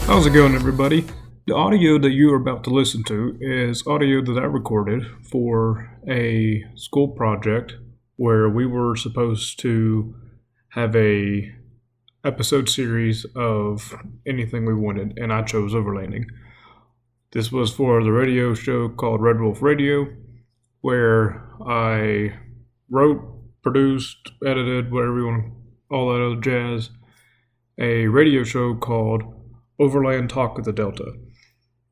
How's it going, everybody? The audio that you are about to listen to is audio that I recorded for a school project where we were supposed to have a episode series of anything we wanted, and I chose overlanding. This was for the radio show called Red Wolf Radio, where I wrote, produced, edited, whatever you want, all that other jazz, a radio show called Overland Talk with the Delta.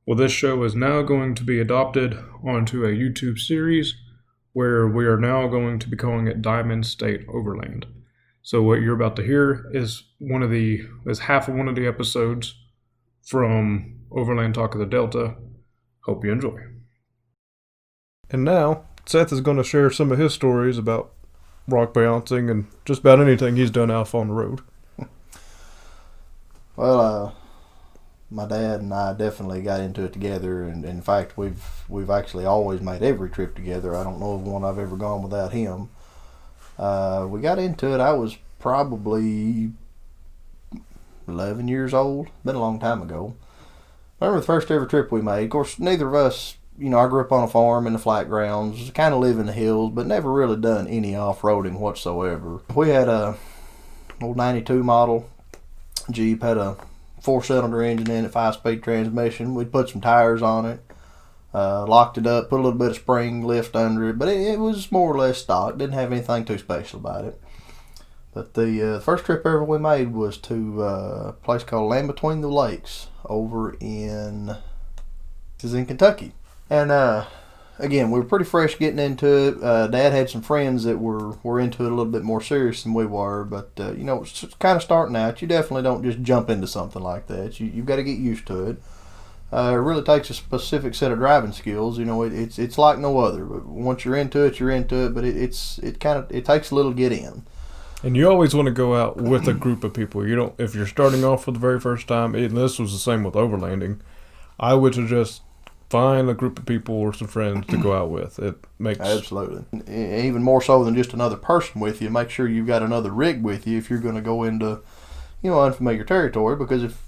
Well, this show is now going to be adopted onto a YouTube series where we are now going to be calling it Diamond State Overland. So what you're about to hear is half of one of the episodes from Overland Talk of the Delta. Hope you enjoy. And now, Seth is going to share some of his stories about rock balancing and just about anything he's done out on the road. Well, my dad and I definitely got into it together, and in fact, we've actually always made every trip together. I don't know of one I've ever gone without him. We got into it. I was probably 11 years old. Been a long time ago. I remember the first ever trip we made. Of course, neither of us, I grew up on a farm in the flat grounds, kind of live in the hills, but never really done any off-roading whatsoever. We had a old 92 model Jeep, had a 4-cylinder engine in it, 5-speed transmission. We'd put some tires on it, locked it up, put a little bit of spring lift under it, but it was more or less stock. Didn't have anything too special about it. But the first trip ever we made was to a place called Land Between the Lakes over in Kentucky. And again, we were pretty fresh getting into it. Dad had some friends that were into it a little bit more serious than we were, but it's kind of starting out. You definitely don't just jump into something like that. You've got to get used to it. It really takes a specific set of driving skills. It's like no other. But once you're into it, you're into it. But it takes a little to get in. And you always want to go out with a group of people. You don't, if you're starting off for the very first time. And this was the same with overlanding. I would suggest find a group of people or some friends to go out with. It makes absolutely, even more so than just another person with you. Make sure you've got another rig with you if you're going to go into unfamiliar territory, because if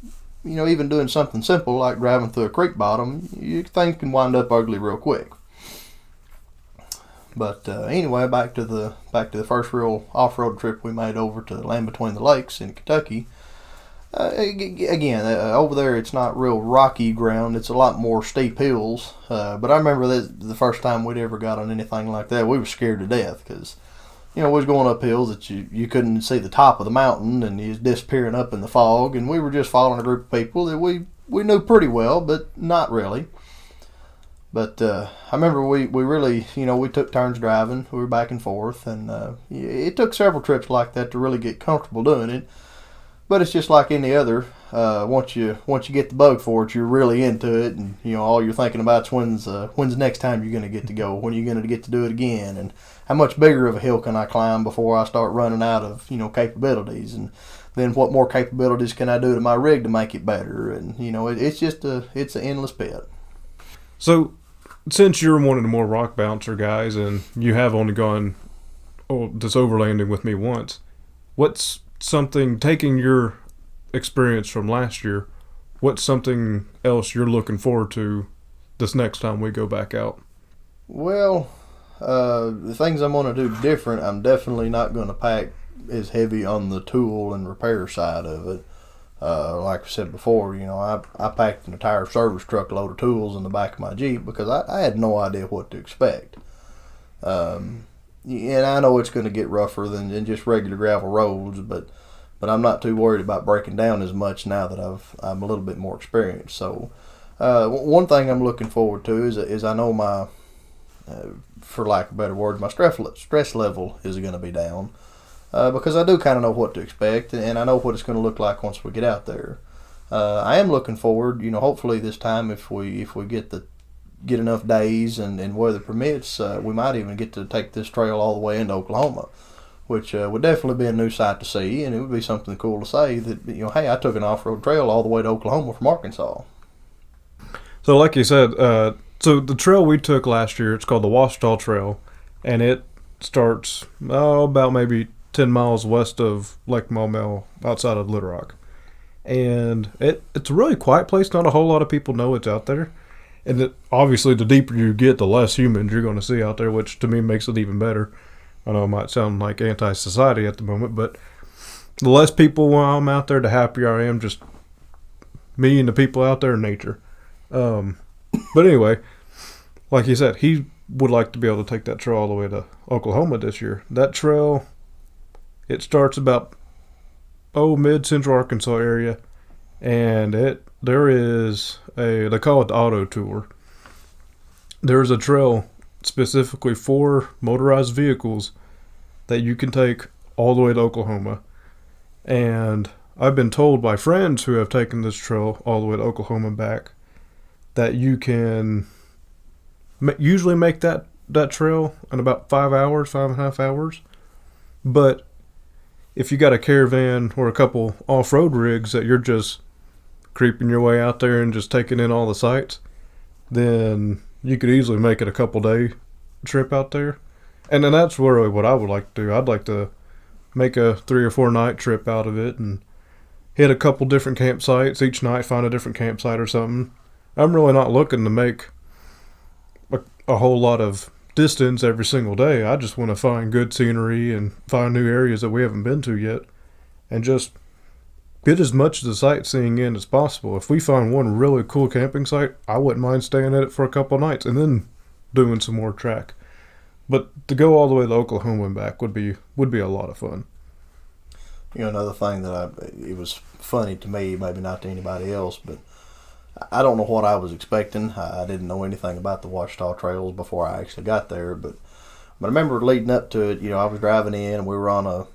even doing something simple like driving through a creek bottom, things can wind up ugly real quick. But anyway, back to the first real off-road trip we made over to Land Between the Lakes in Kentucky. Again, over there it's not real rocky ground. It's a lot more steep hills. But I remember that the first time we'd ever got on anything like that, we were scared to death because, we was going up hills that you couldn't see the top of the mountain, and you was disappearing up in the fog. And we were just following a group of people that we knew pretty well, but not really. But I remember we really, we took turns driving. We were back and forth, and it took several trips like that to really get comfortable doing it. But it's just like any other. Once you get the bug for it, you're really into it, and all you're thinking about is when's the next time you're going to get to go, when you're going to get to do it again, and how much bigger of a hill can I climb before I start running out of capabilities, and then what more capabilities can I do to my rig to make it better, and it's an endless pit. So, since you're one of the more rock bouncer guys, and you have only gone this overlanding with me once, what's something, taking your experience from last year, what's something else you're looking forward to this next time we go back out? Well, the things I'm going to do different, I'm definitely not going to pack as heavy on the tool and repair side of it. Like I said before, I packed an entire service truckload of tools in the back of my Jeep because I had no idea what to expect. And I know it's going to get rougher than just regular gravel roads, but I'm not too worried about breaking down as much now that I'm a little bit more experienced. So one thing I'm looking forward to is I know my, for lack of better words, my stress level is going to be down because I do kind of know what to expect, and I know what it's going to look like once we get out there. I am looking forward, hopefully this time if we get enough days and weather permits, we might even get to take this trail all the way into Oklahoma, which would definitely be a new sight to see, and it would be something cool to say that, hey, I took an off-road trail all the way to Oklahoma from Arkansas. So like you said, so the trail we took last year, it's called the Watchtower Trail, and it starts about maybe 10 miles west of Lake Maumelle outside of Little Rock. And it's a really quiet place. Not a whole lot of people know it's out there. And obviously, the deeper you get, the less humans you're going to see out there, which to me makes it even better. I know it might sound like anti-society at the moment, but the less people while I'm out there, the happier I am. Just me and the people out there in nature. But anyway, like you said, he would like to be able to take that trail all the way to Oklahoma this year. That trail, it starts about mid-central Arkansas area, and there is they call it the auto tour. There's a trail specifically for motorized vehicles that you can take all the way to Oklahoma. And I've been told by friends who have taken this trail all the way to Oklahoma and back that you can usually make that trail in about 5 hours, 5.5 hours. But if you got a caravan or a couple off-road rigs that you're just creeping your way out there and just taking in all the sights, then you could easily make it a couple day trip out there. And then that's really what I would like to do. I'd like to make a 3 or 4 night trip out of it and hit a couple different campsites. Each night find a different campsite or something. I'm really not looking to make a whole lot of distance every single day. I just want to find good scenery and find new areas that we haven't been to yet and just get as much of the sightseeing in as possible. If we find one really cool camping site, I wouldn't mind staying at it for a couple nights and then doing some more track. But to go all the way to Oklahoma and back would be a lot of fun. You know, another thing it was funny to me, maybe not to anybody else, but I don't know what I was expecting. I didn't know anything about the Watchtower Trails before I actually got there, but I remember leading up to it. You know, I was driving in, and we were on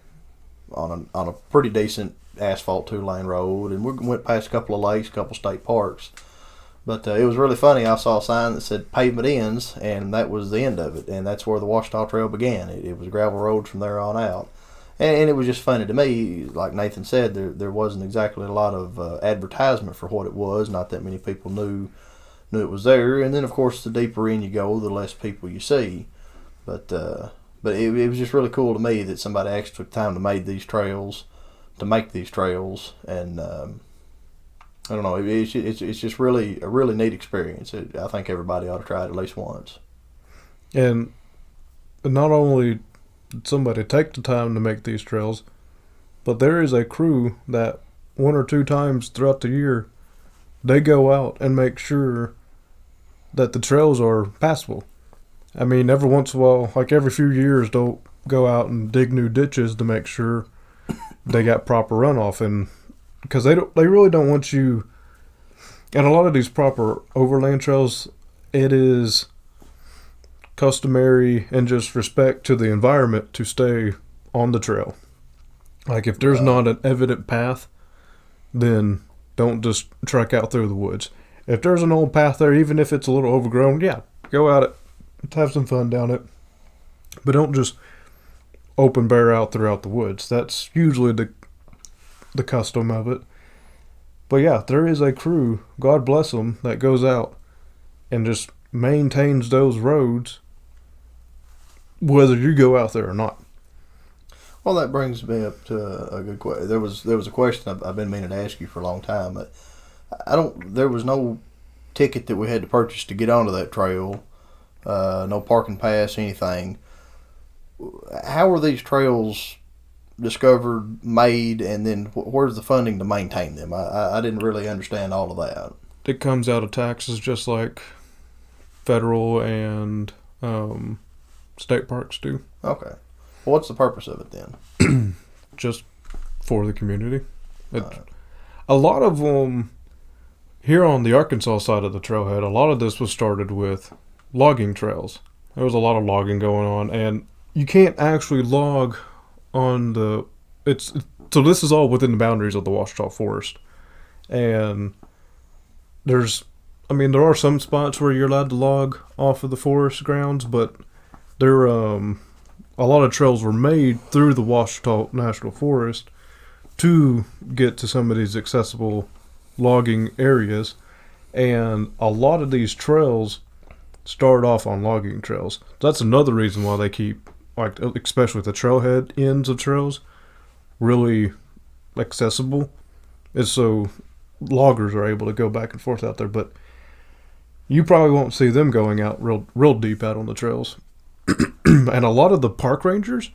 a pretty decent asphalt 2-lane road, and we went past a couple of lakes, a couple state parks. But it was really funny. I saw a sign that said pavement ends, and that was the end of it, and that's where the Watchtower Trail began. It was gravel road from there on out. And it was just funny to me. Like Nathan said, there wasn't exactly a lot of advertisement for what it was. Not that many people knew it was there. And then, of course, the deeper in you go, the less people you see. But it was just really cool to me that somebody actually took time to make these trails. And I don't know, it's just really a really neat experience. I think everybody ought to try it at least once. And not only somebody take the time to make these trails, but there is a crew that 1 or 2 times throughout the year they go out and make sure that the trails are passable. I mean, every once in a while, like every few years, they'll go out and dig new ditches to make sure they got proper runoff, and because they really don't want you. And a lot of these proper overland trails, it is customary and just respect to the environment to stay on the trail. Like if there's not an evident path, then don't just trek out through the woods. If there's an old path there, even if it's a little overgrown, yeah, go out it, have some fun down it, but don't just open bear out throughout the woods. That's usually the custom of it. But yeah, there is a crew, God bless them, that goes out and just maintains those roads whether you go out there or not. Well, that brings me up to a good question. There was a question I've been meaning to ask you for a long time, but there was no ticket that we had to purchase to get onto that trail, no parking pass, anything. How were these trails discovered, made, and then where's the funding to maintain them? I didn't really understand all of that. It comes out of taxes just like federal and state parks do. Okay. Well, what's the purpose of it then? Just for the community. A lot of them here on the Arkansas side of the trailhead, a lot of this was started with logging trails. There was a lot of logging going on, and you can't actually log on so this is all within the boundaries of the Watchtower Forest. And there are some spots where you're allowed to log off of the forest grounds, but a lot of trails were made through the Watchtower National Forest to get to some of these accessible logging areas. And a lot of these trails start off on logging trails. That's another reason why they keep, like, especially the trailhead ends of trails, really accessible, It's so loggers are able to go back and forth out there, but you probably won't see them going out real deep out on the trails. And a lot of the park rangers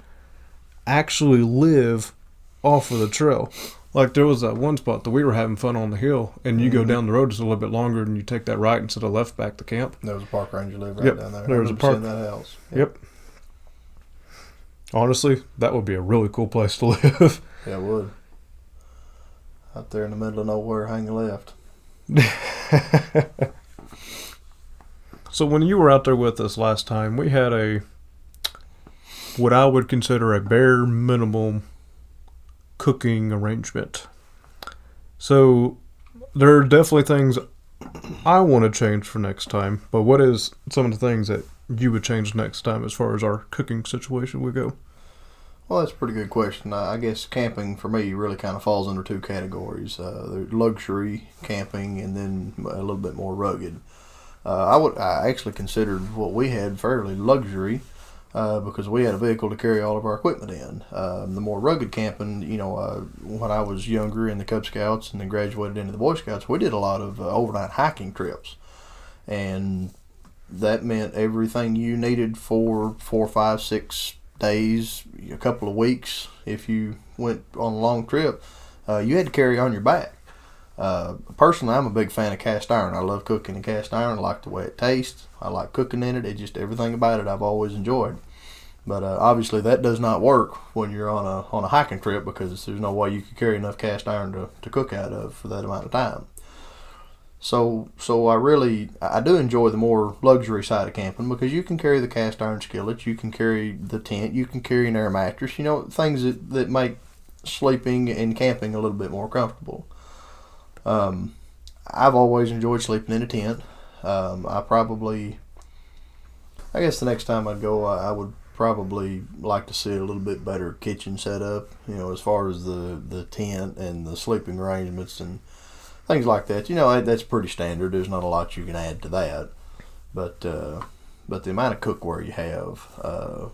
actually live off of the trail. Like there was that one spot that we were having fun on the hill, and you go down the road just a little bit longer, and you take that right instead of left back to camp. There was a park ranger live right down there. There was a park. That house. Yep. Honestly, that would be a really cool place to live. Yeah, it would. Out there in the middle of nowhere, hanging left. So when you were out there with us last time, we had what I would consider a bare minimum cooking arrangement. So there are definitely things I want to change for next time, but what is some of the things that you would change next time as far as our cooking situation would go? Well, that's a pretty good question. I guess camping for me really kind of falls under two categories. There's luxury camping and then a little bit more rugged. I actually considered what we had fairly luxury because we had a vehicle to carry all of our equipment in. The more rugged camping, when I was younger in the Cub Scouts and then graduated into the Boy Scouts, we did a lot of overnight hiking trips. And that meant everything you needed for 4, 5, 6 days, a couple of weeks. If you went on a long trip, you had to carry on your back. Personally, I'm a big fan of cast iron. I love cooking in cast iron. I like the way it tastes. I like cooking in it. It just everything about it I've always enjoyed. But obviously that does not work when you're on a hiking trip because there's no way you could carry enough cast iron to cook out of for that amount of time. So I do enjoy the more luxury side of camping because you can carry the cast iron skillet, you can carry the tent, you can carry an air mattress, things that make sleeping and camping a little bit more comfortable. I've always enjoyed sleeping in a tent. I guess the next time I'd go, I would probably like to see a little bit better kitchen setup, as far as the tent and the sleeping arrangements and things like that. That's pretty standard. There's not a lot you can add to that. But the amount of cookware you have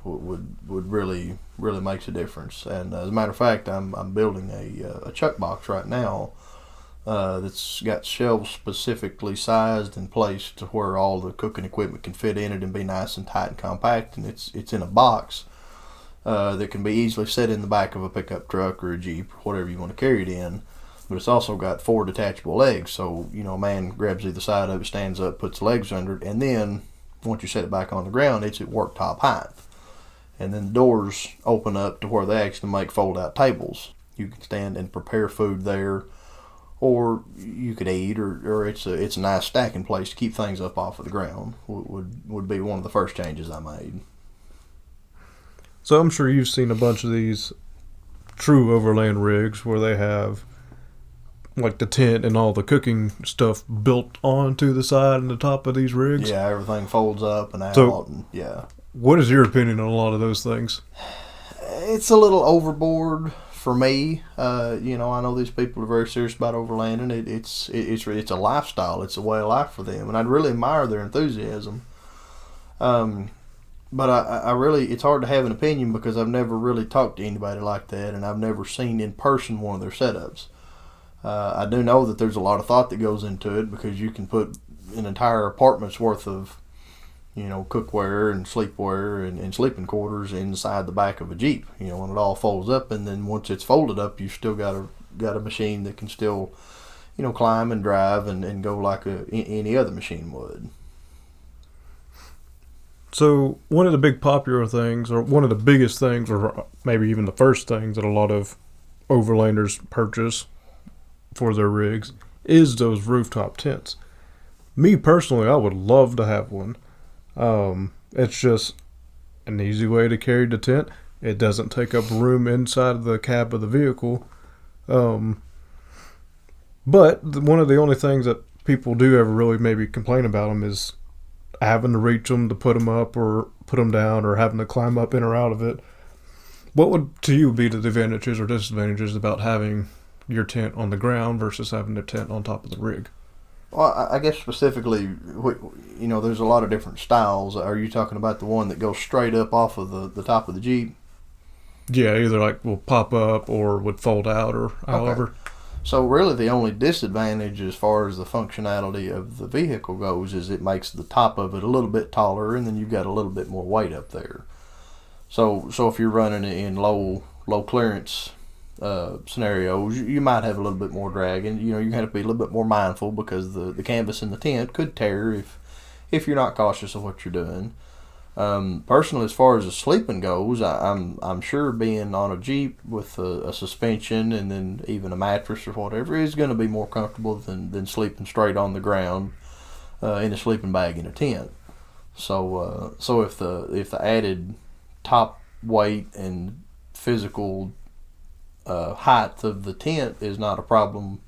would really makes a difference. And as a matter of fact, I'm building a chuck box right now that's got shelves specifically sized and placed to where all the cooking equipment can fit in it and be nice and tight and compact. And it's in a box that can be easily set in the back of a pickup truck or a Jeep, or whatever you want to carry it in. But it's also got 4 detachable legs, so a man grabs either side of it, stands up, puts legs under it, and then once you set it back on the ground, it's at work top height. And then the doors open up to where they actually make fold-out tables. You can stand and prepare food there, or you could eat, or it's a nice stacking place to keep things up off of the ground. Would be one of the first changes I made. So I'm sure you've seen a bunch of these true overland rigs where they have like the tent and all the cooking stuff built onto the side and the top of these rigs. Yeah, everything folds up and out. So, and, yeah. What is your opinion on a lot of those things? It's a little overboard for me. I know these people are very serious about overlanding. It's a lifestyle. It's a way of life for them, and I'd really admire their enthusiasm. But I really, it's hard to have an opinion because I've never really talked to anybody like that, and I've never seen in person one of their setups. I do know that there's a lot of thought that goes into it because you can put an entire apartment's worth of, cookware and sleepwear and sleeping quarters inside the back of a Jeep. When it all folds up, and then once it's folded up, you've still got a machine that can still, climb and drive and go like any other machine would. So one of the big popular things, or one of the biggest things, or maybe even the first things that a lot of overlanders purchase for their rigs is those rooftop tents. Me personally, I would love to have one. It's just an easy way to carry the tent. It doesn't take up room inside of the cab of the vehicle. But one of the only things that people do ever really maybe complain about them is having to reach them to put them up or put them down, or having to climb up in or out of it. What would to you be the advantages or disadvantages about having your tent on the ground versus having the tent on top of the rig? Well, I guess specifically, there's a lot of different styles. Are you talking about the one that goes straight up off of the top of the Jeep? Yeah, either like will pop up or would fold out or however. Okay. So really the only disadvantage as far as the functionality of the vehicle goes is it makes the top of it a little bit taller, and then you've got a little bit more weight up there. So if you're running it in low clearance scenarios, you might have a little bit more drag, and you have to be a little bit more mindful because the canvas in the tent could tear if you're not cautious of what you're doing. Personally, as far as the sleeping goes, I'm sure being on a Jeep with a suspension and then even a mattress or whatever is going to be more comfortable than sleeping straight on the ground in a sleeping bag in a tent. So if the added top weight and physical height of the tent is not a problem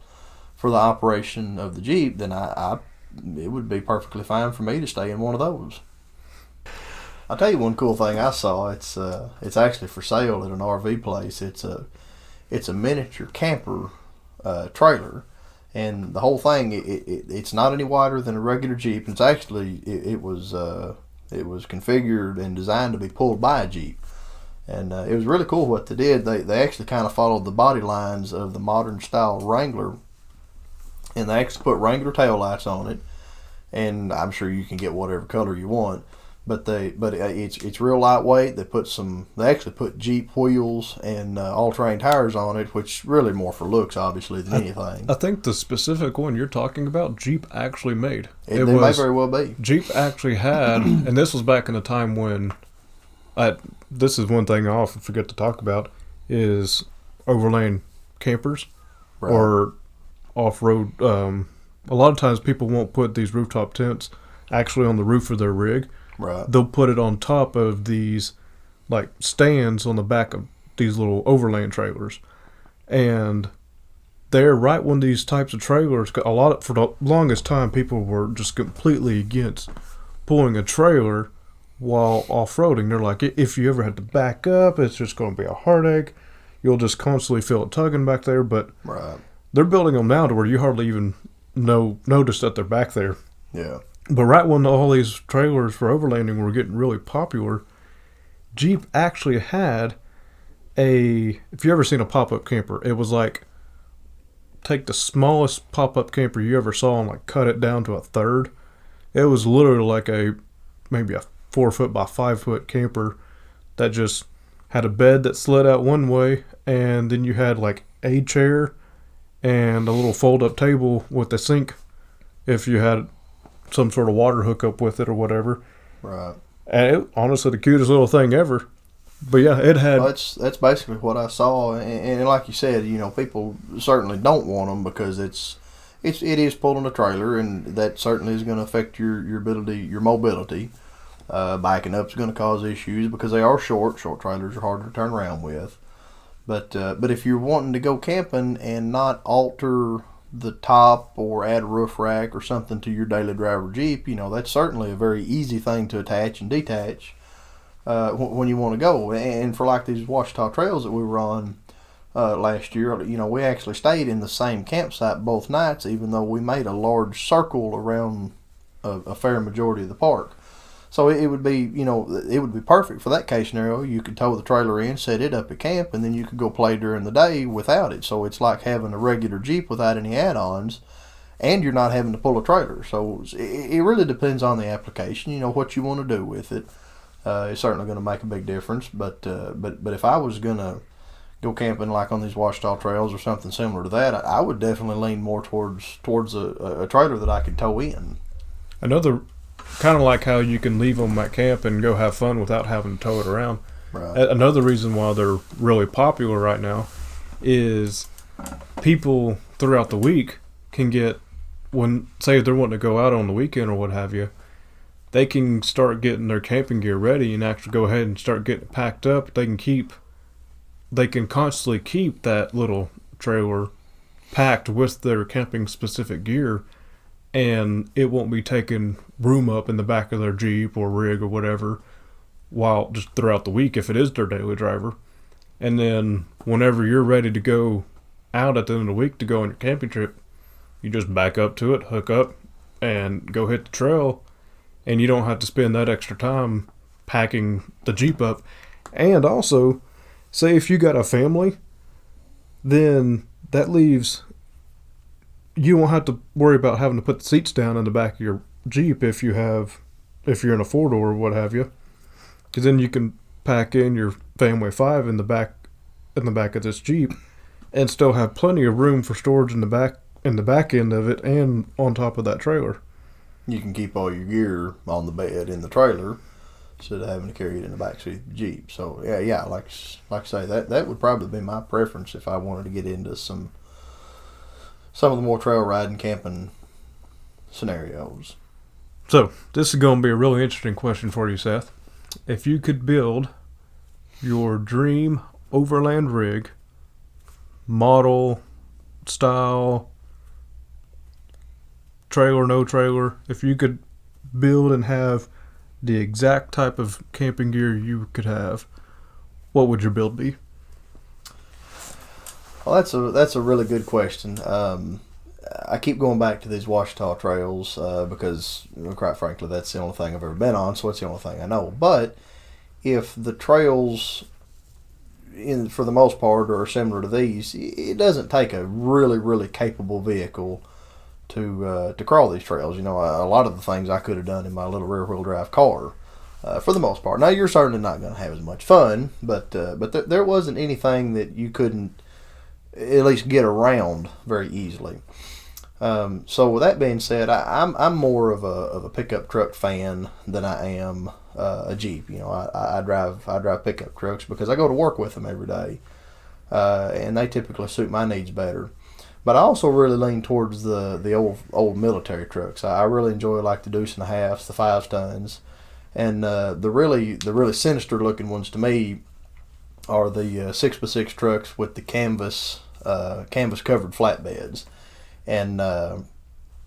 for the operation of the Jeep, then it would be perfectly fine for me to stay in one of those. I'll tell you one cool thing I saw. It's actually for sale at an RV place. It's a miniature camper trailer, and the whole thing it's not any wider than a regular Jeep. It's actually it was configured and designed to be pulled by a Jeep, and it was really cool what they did. They actually kind of followed the body lines of the modern style Wrangler, and they actually put Wrangler taillights on it, and I'm sure you can get whatever color you want. But it's real lightweight. They actually put Jeep wheels and all-terrain tires on it, which really more for looks, obviously, than anything. I think the specific one you're talking about, Jeep actually made. It may very well be. Jeep actually had, and this was back in the time when, this is one thing I often forget to talk about, is overland campers, right, or off-road. A lot of times people won't put these rooftop tents actually on the roof of their rig. Right. They'll put it on top of these like stands on the back of these little overland trailers, and they're right when these types of trailers. For the longest time, people were just completely against pulling a trailer while off-roading. They're like, if you ever had to back up, it's just going to be a heartache. You'll just constantly feel it tugging back there. But right, they're building them now to where you hardly even notice that they're back there. Yeah. But right when all these trailers for overlanding were getting really popular, Jeep actually had if you ever seen a pop-up camper, it was like, take the smallest pop-up camper you ever saw and like cut it down to a third. It was literally like maybe a 4-foot by 5-foot camper that just had a bed that slid out one way, and then you had like a chair and a little fold-up table with a sink if you had some sort of water hookup with it or whatever. Right. And it, honestly, the cutest little thing ever. But yeah, it had. Well, that's basically what I saw, and like you said, people certainly don't want them because it is pulling a trailer, and that certainly is going to affect your ability, your mobility. Backing up is going to cause issues because they are short. Short trailers are hard to turn around with. But if you're wanting to go camping and not alter the top or add a roof rack or something to your daily driver Jeep, that's certainly a very easy thing to attach and detach when you want to go. And for like these Watchtower Trails that we were on last year, we actually stayed in the same campsite both nights, even though we made a large circle around a fair majority of the park. So it would be, it would be perfect for that case scenario. You could tow the trailer in, set it up at camp, and then you could go play during the day without it. So it's like having a regular Jeep without any add-ons, and you're not having to pull a trailer. So it really depends on the application, what you want to do with it. It's certainly going to make a big difference. But if I was going to go camping like on these Watchtower Trails or something similar to that, I would definitely lean more towards a trailer that I could tow in. Another, kind of like how you can leave them at camp and go have fun without having to tow it around. Right. Another reason why they're really popular right now is people throughout the week can get, say if they're wanting to go out on the weekend or what have you, they can start getting their camping gear ready and actually go ahead and start getting it packed up. They can constantly keep that little trailer packed with their camping specific gear, and it won't be taking room up in the back of their Jeep or rig or whatever while just throughout the week if it is their daily driver. And then whenever you're ready to go out at the end of the week to go on your camping trip, you just back up to it, hook up, and go hit the trail, and you don't have to spend that extra time packing the Jeep up. And also, say if you got a family, then that leaves you won't have to worry about having to put the seats down in the back of your Jeep if you're in a 4-door or what have you, because then you can pack in your family of 5 in the back of this Jeep, and still have plenty of room for storage in the back end of it and on top of that trailer. You can keep all your gear on the bed in the trailer instead of having to carry it in the backseat of the Jeep. So yeah, like I say, that would probably be my preference if I wanted to get into some of the more trail riding, camping scenarios. So this is going to be a really interesting question for you, Seth. If you could build your dream overland rig, model, style, trailer, no trailer, if you could build and have the exact type of camping gear you could have, what would your build be? Well, that's a really good question. I keep going back to these Watchtower Trails because, quite frankly, that's the only thing I've ever been on, so it's the only thing I know. But if the trails, for the most part, are similar to these, it doesn't take a really, really capable vehicle to crawl these trails. A lot of the things I could have done in my little rear-wheel drive car, for the most part. Now, you're certainly not going to have as much fun, but there wasn't anything that you couldn't at least get around very easily. So with that being said, I'm more of a pickup truck fan than I am a Jeep. I drive pickup trucks because I go to work with them every day, and they typically suit my needs better. But I also really lean towards the old military trucks. I really enjoy like the Deuce and a Halves, the 5 tons, and the really sinister looking ones to me are the 6x6 trucks with the canvas covered flatbeds. And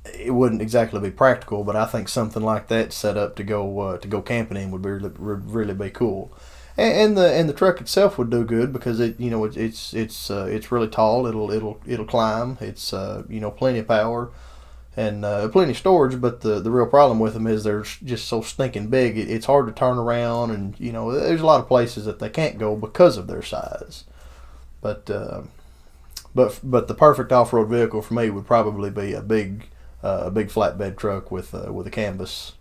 it wouldn't exactly be practical, but I think something like that set up to go camping in would really be cool. And the truck itself would do good because it's really tall. It'll climb. It's plenty of power and plenty of storage. But the real problem with them is they're just so stinking big. It's hard to turn around, and there's a lot of places that they can't go because of their size. But the perfect off-road vehicle for me would probably be a big flatbed truck with a canvas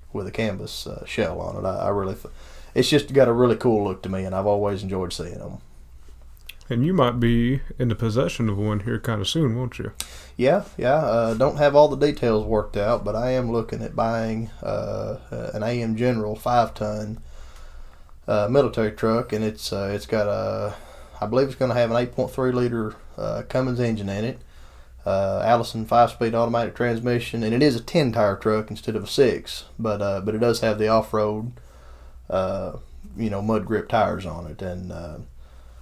shell on it. It's just got a really cool look to me, and I've always enjoyed seeing them. And you might be in the possession of one here kind of soon, won't you? Yeah. Don't have all the details worked out, but I am looking at buying an AM General 5-ton military truck, and it's got I believe it's going to have an 8.3 liter Cummins engine in it, Allison 5-speed automatic transmission, and it is a 10-tire truck instead of a 6, but it does have the off-road mud grip tires on it. And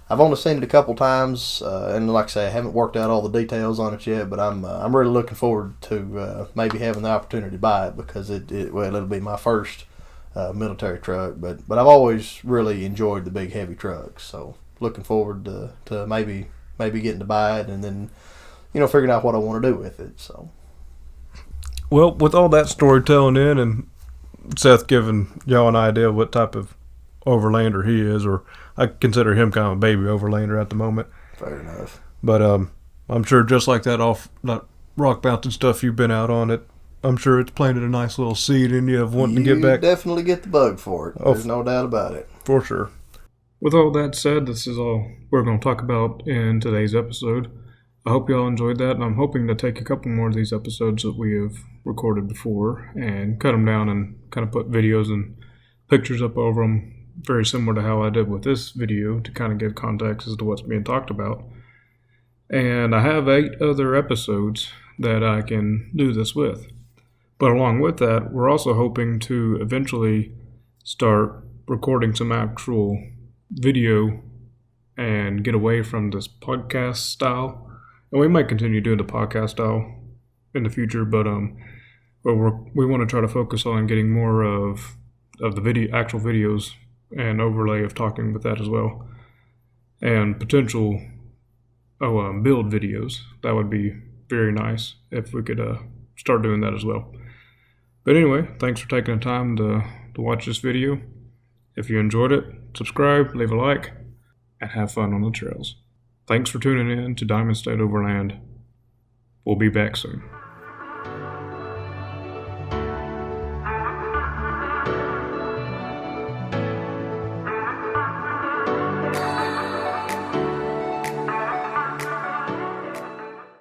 I've only seen it a couple times, and like I say, I haven't worked out all the details on it yet, but I'm really looking forward to maybe having the opportunity to buy it, because it'll be my first military truck, but I've always really enjoyed the big heavy trucks, so looking forward to maybe getting to buy it, and then figuring out what I want to do with it. So, well, with all that storytelling in, and Seth giving y'all an idea of what type of overlander he is, or I consider him kind of a baby overlander at the moment. Fair enough. But I'm sure just like that rock mountain stuff you've been out on it, I'm sure it's planted a nice little seed in you of wanting to get back. You definitely get the bug for it. There's no doubt about it. For sure. With all that said, this is all we're going to talk about in today's episode. I hope you all enjoyed that, and I'm hoping to take a couple more of these episodes that we have recorded before and cut them down and kind of put videos and pictures up over them, very similar to how I did with this video, to kind of give context as to what's being talked about. And I have 8 other episodes that I can do this with. But along with that, we're also hoping to eventually start recording some actual video and get away from this podcast style. And we might continue doing the podcast style in the future, but we want to try to focus on getting more of the actual videos and overlay of talking with that as well, and potential build videos. That would be very nice if we could start doing that as well. But anyway, thanks for taking the time to watch this video. If you enjoyed it, subscribe, leave a like, and have fun on the trails. Thanks for tuning in to Diamond State Overland. We'll be back soon.